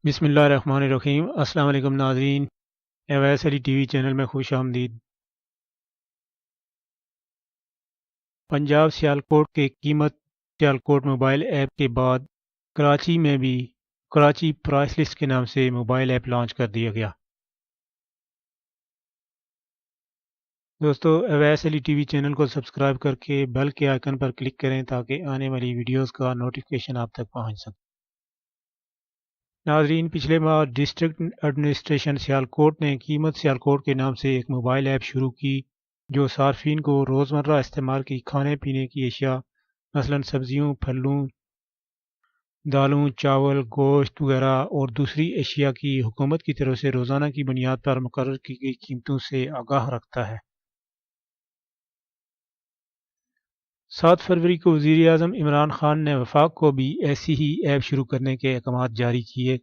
بسم اللہ الرحمن الرحیم۔ السلام علیکم ناظرین، اویس علی ٹی وی چینل میں خوش آمدید۔ پنجاب سیالکوٹ کے قیمت سیالکوٹ موبائل ایپ کے بعد کراچی میں بھی کراچی پرائس لسٹ کے نام سے موبائل ایپ لانچ کر دیا گیا۔ دوستو، اویس علی ٹی وی چینل کو سبسکرائب کر کے بیل کے آئیکن پر کلک کریں تاکہ آنے والی ویڈیوز کا نوٹیفیکیشن آپ تک پہنچ سکے۔ ناظرین، پچھلے ماہ ڈسٹرکٹ ایڈمنسٹریشن سیالکوٹ نے قیمت سیالکوٹ کے نام سے ایک موبائل ایپ شروع کی جو صارفین کو روزمرہ استعمال کی کھانے پینے کی اشیاء مثلا سبزیوں، پھلوں، دالوں، چاول، گوشت وغیرہ اور دوسری اشیاء کی حکومت کی طرف سے روزانہ کی بنیاد پر مقرر کی گئی قیمتوں سے آگاہ رکھتا ہے۔ 7 فروری کو وزیر اعظم عمران خان نے وفاق کو بھی ایسی ہی ایپ شروع کرنے کے احکامات جاری کیے۔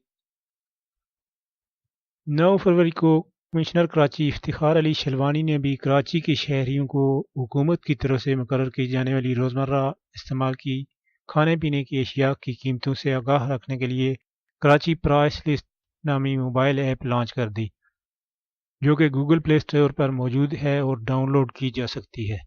9 فروری کو کمشنر کراچی افتخار علی شلوانی نے بھی کراچی کے شہریوں کو حکومت کی طرف سے مقرر کی جانے والی روزمرہ استعمال کی کھانے پینے کی اشیاء کی قیمتوں سے آگاہ رکھنے کے لیے کراچی پرائس لسٹ نامی موبائل ایپ لانچ کر دی، جو کہ گوگل پلے اسٹور پر موجود ہے اور ڈاؤن لوڈ کی جا سکتی ہے۔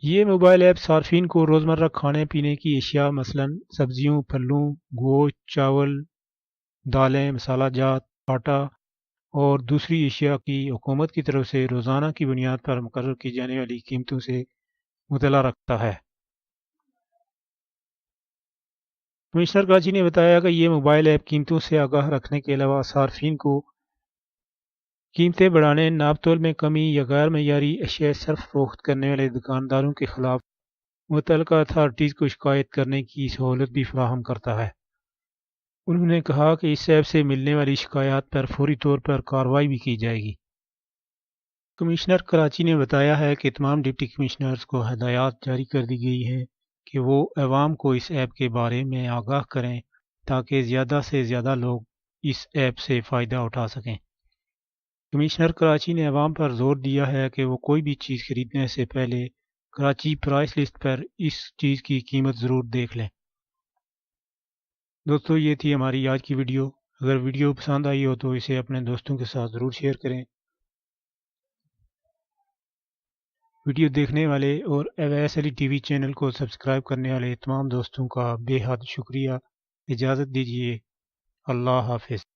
یہ موبائل ایپ صارفین کو روزمرہ کھانے پینے کی اشیاء مثلا سبزیوں، پھلوں، گوشت، چاول، دالیں، مسالہ جات، آٹا اور دوسری اشیاء کی حکومت کی طرف سے روزانہ کی بنیاد پر مقرر کی جانے والی قیمتوں سے مطلع رکھتا ہے۔ کمشنر کراچی نے بتایا کہ یہ موبائل ایپ قیمتوں سے آگاہ رکھنے کے علاوہ صارفین کو قیمتیں بڑھانے، ناپ تول میں کمی یا غیر معیاری اشیاء صرف فروخت کرنے والے دکانداروں کے خلاف متعلقہ اتھارٹیز کو شکایت کرنے کی سہولت بھی فراہم کرتا ہے۔ انہوں نے کہا کہ اس ایپ سے ملنے والی شکایات پر فوری طور پر کارروائی بھی کی جائے گی۔ کمشنر کراچی نے بتایا ہے کہ تمام ڈپٹی کمشنرز کو ہدایات جاری کر دی گئی ہیں کہ وہ عوام کو اس ایپ کے بارے میں آگاہ کریں تاکہ زیادہ سے زیادہ لوگ اس ایپ سے فائدہ اٹھا سکیں۔ کمشنر کراچی نے عوام پر زور دیا ہے کہ وہ کوئی بھی چیز خریدنے سے پہلے کراچی پرائس لسٹ پر اس چیز کی قیمت ضرور دیکھ لیں۔ دوستو، یہ تھی ہماری آج کی ویڈیو۔ اگر ویڈیو پسند آئی ہو تو اسے اپنے دوستوں کے ساتھ ضرور شیئر کریں۔ ویڈیو دیکھنے والے اور اویس علی ٹی وی چینل کو سبسکرائب کرنے والے تمام دوستوں کا بے حد شکریہ۔ اجازت دیجیے، اللہ حافظ۔